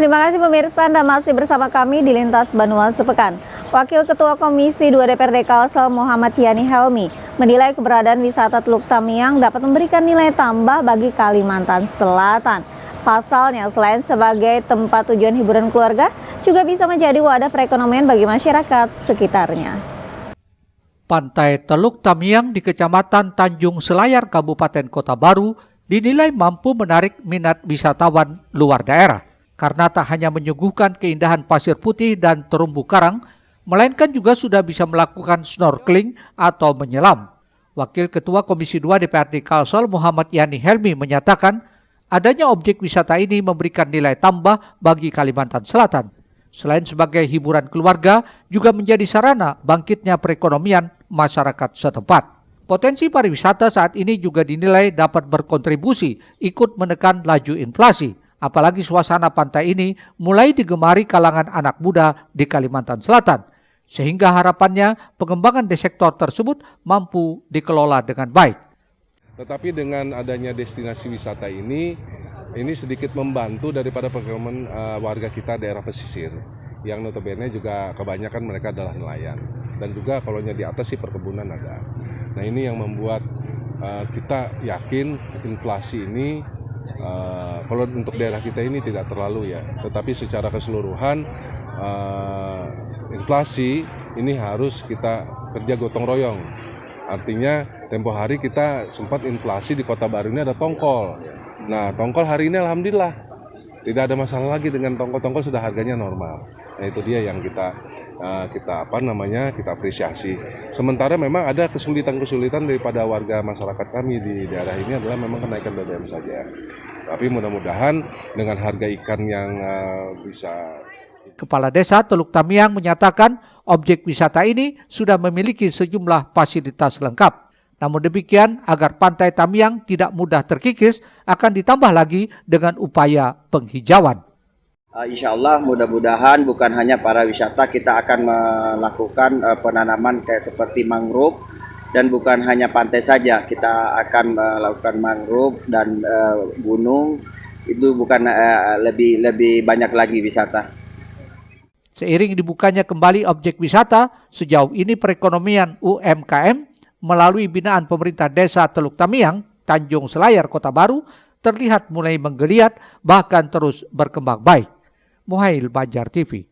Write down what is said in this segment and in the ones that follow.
Terima kasih pemirsa, Anda masih bersama kami di Lintas Banua Sepekan. Wakil Ketua Komisi 2 DPRD Kalsel Muhammad Yani Helmi menilai keberadaan wisata Teluk Tamiang dapat memberikan nilai tambah bagi Kalimantan Selatan. Pasalnya, selain sebagai tempat tujuan hiburan keluarga, juga bisa menjadi wadah perekonomian bagi masyarakat sekitarnya. Pantai Teluk Tamiang di Kecamatan Tanjung Selayar, Kabupaten Kota Baru dinilai mampu menarik minat wisatawan luar daerah karena tak hanya menyuguhkan keindahan pasir putih dan terumbu karang, melainkan juga sudah bisa melakukan snorkeling atau menyelam. Wakil Ketua Komisi 2 DPRD Kalsel Muhammad Yani Helmi menyatakan adanya objek wisata ini memberikan nilai tambah bagi Kalimantan Selatan. Selain sebagai hiburan keluarga, juga menjadi sarana bangkitnya perekonomian masyarakat setempat. Potensi pariwisata saat ini juga dinilai dapat berkontribusi ikut menekan laju inflasi. Apalagi suasana pantai ini mulai digemari kalangan anak muda di Kalimantan Selatan. Sehingga harapannya pengembangan di sektor tersebut mampu dikelola dengan baik. Tetapi dengan adanya destinasi wisata ini sedikit membantu daripada perekonomian warga kita daerah pesisir yang notabene juga kebanyakan mereka adalah nelayan dan juga kalau di atas sih perkebunan ada. Nah ini yang membuat kita yakin inflasi ini kalau untuk daerah kita ini tidak terlalu ya, tetapi secara keseluruhan inflasi ini harus kita kerja gotong royong. Artinya tempo hari kita sempat inflasi di Kota Baru ini ada tongkol. Nah, tongkol hari ini alhamdulillah tidak ada masalah lagi dengan tongkol sudah harganya normal. Nah, itu dia yang kita apresiasi. Sementara memang ada kesulitan daripada warga masyarakat kami di daerah ini adalah memang kenaikan BBM saja. Tapi mudah-mudahan dengan harga ikan yang bisa. Kepala Desa Teluk Tamiang menyatakan objek wisata ini sudah memiliki sejumlah fasilitas lengkap. Namun demikian, agar Pantai Tamiang tidak mudah terkikis, akan ditambah lagi dengan upaya penghijauan. Insya Allah mudah-mudahan bukan hanya para wisata, kita akan melakukan penanaman kayak seperti mangrove, dan bukan hanya pantai saja, kita akan melakukan mangrove dan gunung, itu bukan lebih banyak lagi wisata. Seiring dibukanya kembali objek wisata, sejauh ini perekonomian UMKM melalui binaan pemerintah Desa Teluk Tamiang, Tanjung Selayar, Kota Baru, terlihat mulai menggeliat bahkan terus berkembang baik. Muhail Banjar TV.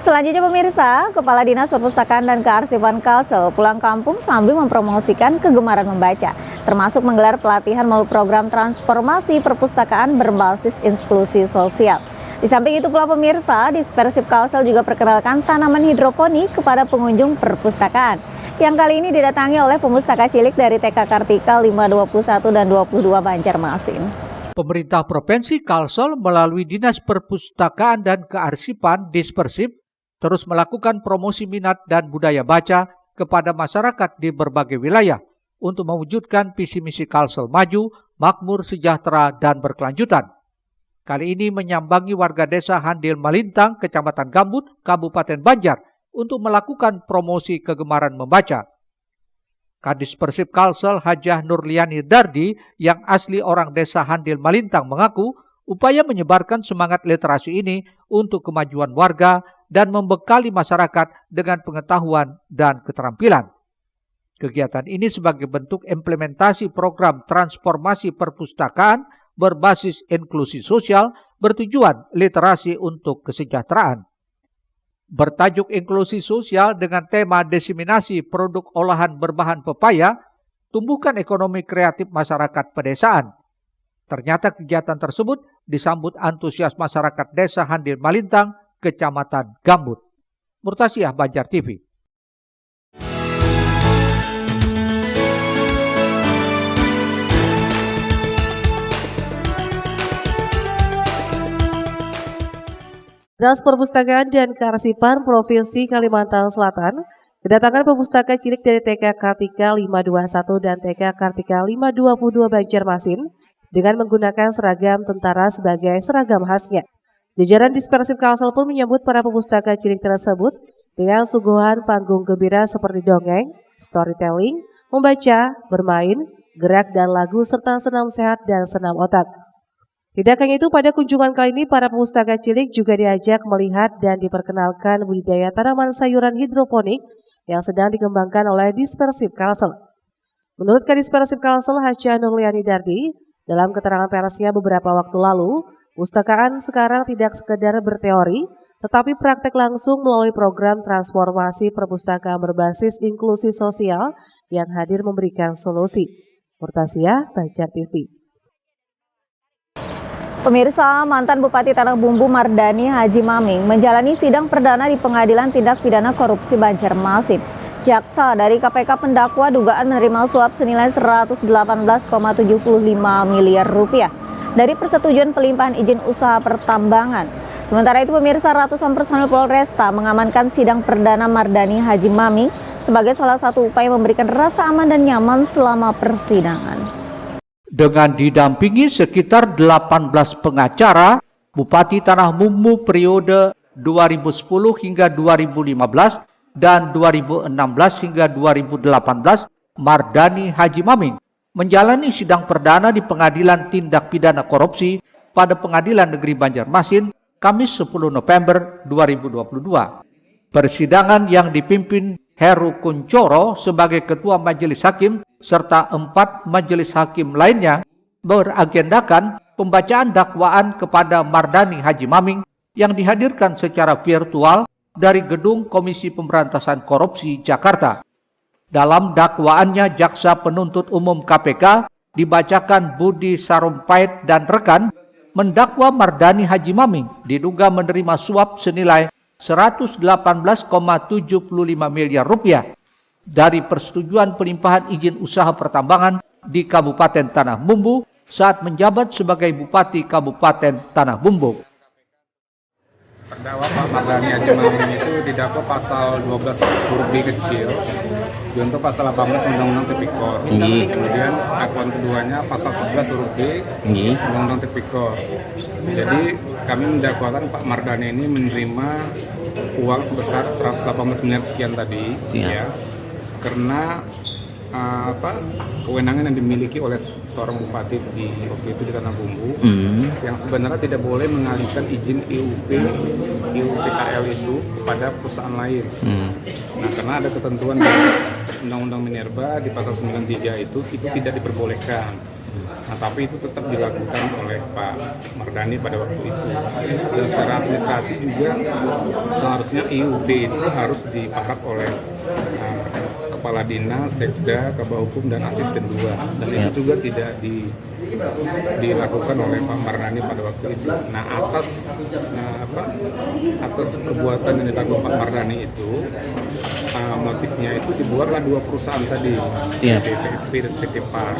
Selanjutnya pemirsa, Kepala Dinas Perpustakaan dan Kearsipan Kalsel pulang kampung sambil mempromosikan kegemaran membaca, termasuk menggelar pelatihan melalui program transformasi perpustakaan berbasis inklusi sosial. Di samping itu pula pemirsa, Dispersip Kalsel juga perkenalkan tanaman hidroponik kepada pengunjung perpustakaan, yang kali ini didatangi oleh pemustaka cilik dari TK Kartika 521 dan 22 Banjarmasin. Pemerintah Provinsi Kalsel melalui Dinas Perpustakaan dan Kearsipan Dispersip terus melakukan promosi minat dan budaya baca kepada masyarakat di berbagai wilayah untuk mewujudkan visi misi Kalsel maju, makmur, sejahtera, dan berkelanjutan. Kali ini menyambangi warga desa Handil Malintang, Kecamatan Gambut, Kabupaten Banjar untuk melakukan promosi kegemaran membaca. Kadis Persib Kalsel Hajah Nurliani Dardi yang asli orang desa Handil Malintang mengaku upaya menyebarkan semangat literasi ini untuk kemajuan warga dan membekali masyarakat dengan pengetahuan dan keterampilan. Kegiatan ini sebagai bentuk implementasi program transformasi perpustakaan berbasis inklusi sosial bertujuan literasi untuk kesejahteraan. Bertajuk inklusi sosial dengan tema diseminasi produk olahan berbahan pepaya, tumbuhkan ekonomi kreatif masyarakat pedesaan. Ternyata kegiatan tersebut disambut antusias masyarakat desa Handil Malintang, Kecamatan Gambut. Murtasiah Banjar TV. Dinas Perpustakaan dan Kearsipan Provinsi Kalimantan Selatan kedatangan pemustaka cilik dari TK Kartika 521 dan TK Kartika 522 Banjarmasin dengan menggunakan seragam tentara sebagai seragam khasnya. Jajaran Dispersip Kalsel pun menyambut para pemustaka cilik tersebut dengan suguhan panggung gembira seperti dongeng, storytelling, membaca, bermain, gerak dan lagu serta senam sehat dan senam otak. Tidak hanya itu, pada kunjungan kali ini para pustaka cilik juga diajak melihat dan diperkenalkan budidaya tanaman sayuran hidroponik yang sedang dikembangkan oleh Dispersif Kalsel. Menurut Kadis Persib Kalsel Hasya Nurliani Dardi, dalam keterangan persnya beberapa waktu lalu, pustakaan sekarang tidak sekedar berteori, tetapi praktek langsung melalui program transformasi perpustakaan berbasis inklusi sosial yang hadir memberikan solusi. Murtasia, Banjar TV. Pemirsa, mantan Bupati Tanah Bumbu Mardani Haji Maming menjalani sidang perdana di Pengadilan Tindak Pidana Korupsi Banjarmasin. Jaksa dari KPK pendakwa dugaan menerima suap senilai 118,75 miliar rupiah dari persetujuan pelimpahan izin usaha pertambangan. Sementara itu, pemirsa, ratusan personil Polresta mengamankan sidang perdana Mardani Haji Maming sebagai salah satu upaya memberikan rasa aman dan nyaman selama persidangan. Dengan didampingi sekitar 18 pengacara, Bupati Tanah Bumbu periode 2010 hingga 2015 dan 2016 hingga 2018, Mardani Haji Maming menjalani sidang perdana di Pengadilan Tindak Pidana Korupsi pada Pengadilan Negeri Banjarmasin, Kamis 10 November 2022. Persidangan yang dipimpin Heru Kuncoro sebagai Ketua Majelis Hakim serta 4 majelis hakim lainnya beragendakan pembacaan dakwaan kepada Mardani Haji Maming yang dihadirkan secara virtual dari Gedung Komisi Pemberantasan Korupsi Jakarta. Dalam dakwaannya, Jaksa Penuntut Umum KPK dibacakan Budi Sarumpait dan rekan mendakwa Mardani Haji Maming diduga menerima suap senilai 118,75 miliar rupiah dari persetujuan pelimpahan izin usaha pertambangan di Kabupaten Tanah Bumbu saat menjabat sebagai Bupati Kabupaten Tanah Bumbu. Terdakwa Pak Mardani Haji Maming itu didakwa pasal 12 huruf B kecil, junto pasal 18 Undang-Undang Tipikor. Kemudian dakwaan keduanya pasal 11 huruf B Undang-Undang Tipikor. Jadi kami mendakwakan Pak Mardani ini menerima uang sebesar 118 miliar sekian tadi, ya, karena kewenangan yang dimiliki oleh seorang bupati di waktu itu di Tanah Bumbu yang sebenarnya tidak boleh mengalihkan izin IUPKL itu kepada perusahaan lain. Nah, karena ada ketentuan di Undang-Undang Minerba di pasal 93 itu tidak diperbolehkan. Nah, tapi itu tetap dilakukan oleh Pak Mardani pada waktu itu. Dan secara administrasi juga seharusnya IUP itu harus diparak oleh Kepala Dinas, Sekda, Kabah Hukum, dan Asisten 2. Dan itu juga tidak dilakukan oleh Pak Mardani pada waktu itu. Nah, atas perbuatan yang dilakukan Pak Mardani itu, motifnya itu dibuatlah 2 perusahaan tadi, PT PSP dan PT PAR.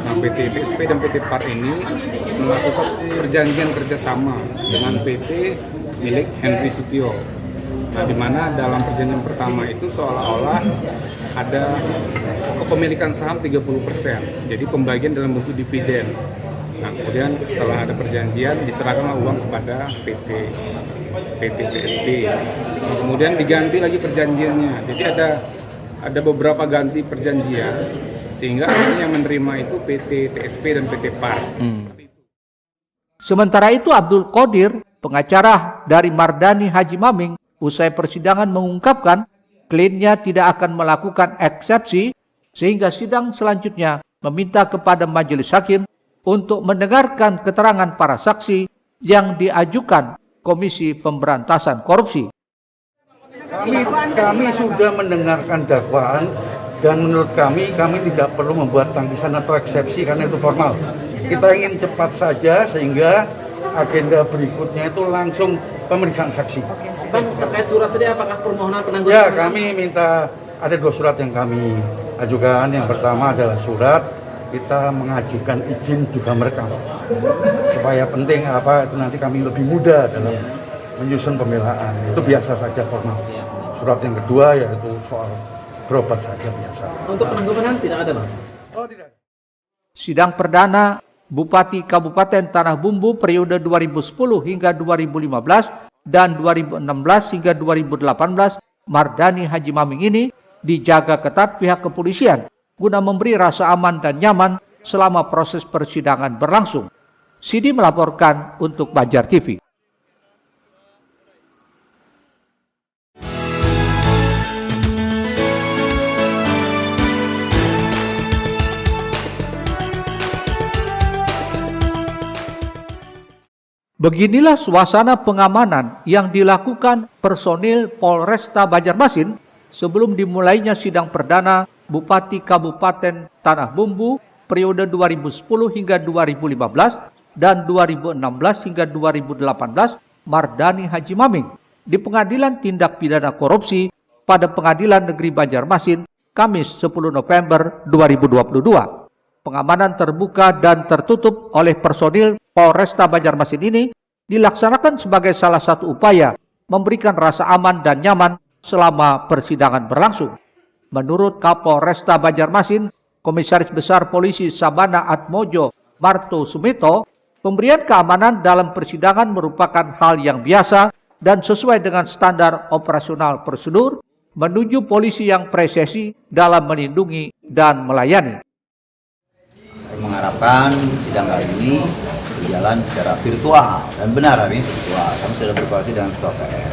Nah, PT PSP dan PT PAR ini melakukan perjanjian kerjasama dengan PT milik Henry Sutio. Nah, di mana dalam perjanjian pertama itu seolah-olah ada kepemilikan saham 30%, jadi pembagian dalam bentuk dividen. Nah, kemudian setelah ada perjanjian diserahkanlah uang kepada PT PSP. Nah, kemudian diganti lagi perjanjiannya, jadi ada beberapa ganti perjanjian sehingga akhirnya yang menerima itu PT TSP dan PT PAR. Sementara itu, Abdul Qadir, pengacara dari Mardani Haji Maming, usai persidangan mengungkapkan kliennya tidak akan melakukan eksepsi sehingga sidang selanjutnya meminta kepada majelis hakim untuk mendengarkan keterangan para saksi yang diajukan Komisi Pemberantasan Korupsi. Kami sudah mendengarkan dakwaan dan menurut kami tidak perlu membuat tangkisan atau eksepsi karena itu formal. Kita ingin cepat saja sehingga agenda berikutnya itu langsung pemeriksaan saksi. Bang, terkait surat tadi apakah permohonan penangguhan? Ya, kami minta ada 2 surat yang kami ajukan. Yang pertama adalah surat kita mengajukan izin juga merekam. Supaya penting itu nanti kami lebih mudah dalam menyusun pembelaan. Itu biasa saja formal. Surat yang kedua yaitu soal berobat saja biasa. Untuk penangguhan tidak ada, Bang? Oh, tidak. Sidang perdana Bupati Kabupaten Tanah Bumbu periode 2010 hingga 2015 dan 2016 hingga 2018, Mardani Haji Maming ini dijaga ketat pihak kepolisian guna memberi rasa aman dan nyaman selama proses persidangan berlangsung. Sidi melaporkan untuk Banjar TV. Beginilah suasana pengamanan yang dilakukan personil Polresta Banjarmasin sebelum dimulainya sidang perdana Bupati Kabupaten Tanah Bumbu periode 2010 hingga 2015 dan 2016 hingga 2018 Mardani Haji Maming di Pengadilan Tindak Pidana Korupsi pada Pengadilan Negeri Banjarmasin Kamis 10 November 2022. Pengamanan terbuka dan tertutup oleh personil Polresta Banjarmasin ini dilaksanakan sebagai salah satu upaya memberikan rasa aman dan nyaman selama persidangan berlangsung. Menurut Kapolresta Banjarmasin, Komisaris Besar Polisi Sabana Atmojo Marto Sumito, pemberian keamanan dalam persidangan merupakan hal yang biasa dan sesuai dengan standar operasional prosedur menuju polisi yang presisi dalam melindungi dan melayani. Mengharapkan sidang kali ini berjalan secara virtual, dan benar hari ini virtual. Kami sudah berkoordinasi dengan Ketua PN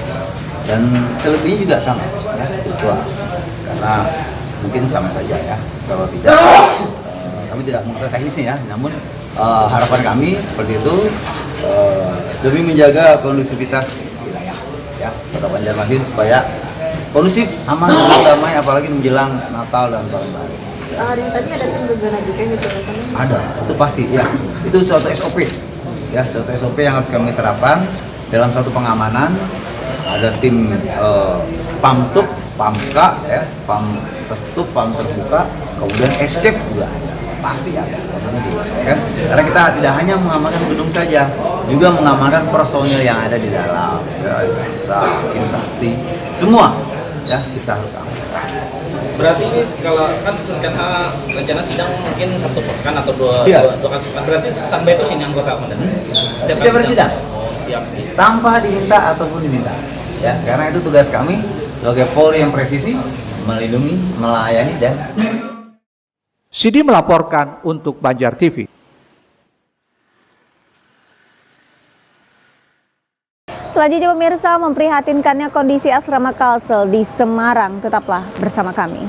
dan selebihnya juga sama ya, virtual, karena mungkin sama saja ya, kalau tidak kami tidak mengerti teknisnya ya, namun harapan kami seperti itu demi menjaga kondusivitas wilayah ya Kota Banjarmasin supaya kondusif, aman dan damai, apalagi menjelang Natal dan Tahun Baru. Hari tadi ada tim gegana juga gitu kan? Ada, itu pasti ya. Itu suatu SOP ya, suatu SOP yang harus kami terapkan dalam satu pengamanan. Ada tim PAMTUP, PAMKA ya, PAM tertutup, PAM terbuka, kemudian escape juga ada, pasti ada ya kan? Karena kita tidak hanya mengamankan gedung saja, juga mengamankan personil yang ada di dalam ya, hakim, saksi, semua ya kita harus amankan. Berarti ini kalau kan rencana sidang mungkin 1 pekan atau dua kali. Berarti standby itu sini anggota komandan. Setiap bersidang. Siap. Tanpa diminta ataupun diminta. Ya, karena itu tugas kami sebagai Polri yang presisi, melindungi, melayani dan. Sidi melaporkan untuk Banjar TV. Selanjutnya pemirsa, memprihatinkannya kondisi asrama Kalsel di Semarang. Tetaplah bersama kami.